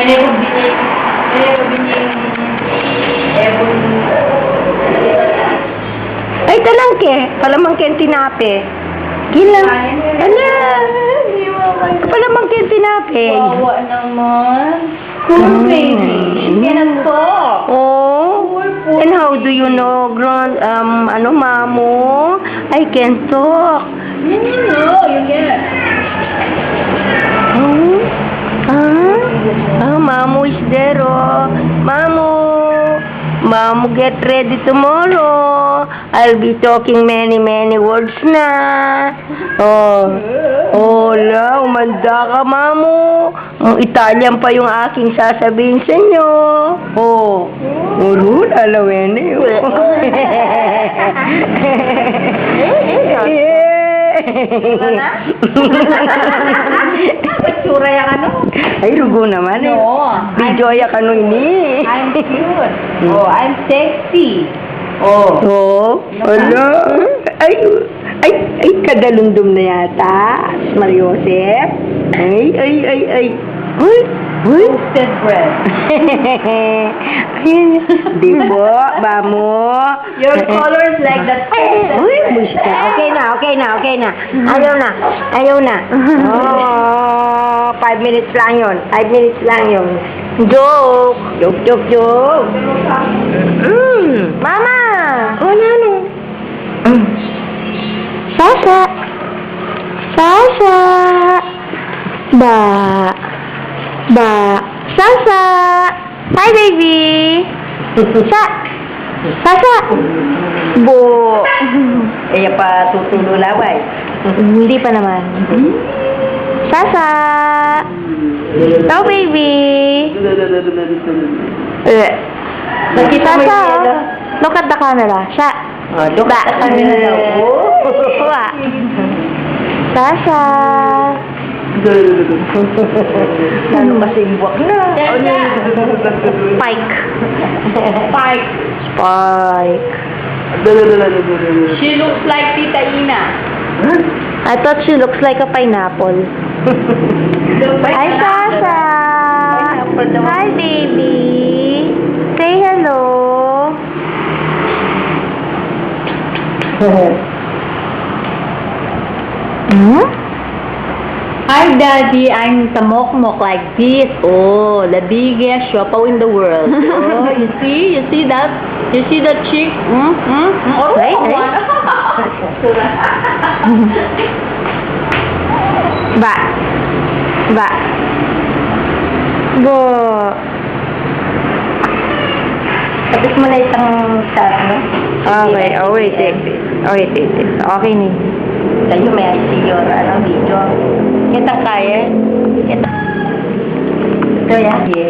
Ano? Ay, talangke. Palamangke ang tinape. Gilang. Ala. Palamangke ang tinape. Wawa naman. Poor baby. She cannot talk. Oh. And how do you know, Mamu? I can talk. No, you get. Mamu is there, oh. Mamu, get ready tomorrow. I'll be talking many words na. La, umanda ka, Mamu. Italian pa yung aking sasabihin sa inyo. Alawin eh. Patsura yan ano? Ay, rugo naman eh. No. Bijoya ka no ini. I'm cute. I'm sexy. Ala. Ay, kadalundom na yata. Mariosep. Ay. Toasted bread. Di po, Mamu. Your color is like that. Musika. Okay na. Ayaw na. 5 minutes lang yun. Joke. Mama. Ano? Sasa. Sasa. Hi, baby. Sasa. Bo. Pa tutulo laway. Hindi pa naman. Sasa. Ciao, baby. Sasa. Look at the camera. Look at the camera daw. Sasa. Lalo kasi buwak na. Spike. She looks like Tita Ina. I thought she looks like a pineapple. Hi, Sasa. Hi, baby. Say hello. Hi, Daddy. I'm tamokmok like this. Oh, the biggest siopaw in the world. Oh, you see that? You see that chick? Oh, Right. Ba. Bo. Tapos mo na isang shot, no? Okay, wait. Okay ni. Tayo may ICU or video. Kitang kaya? Ito ya? Yes.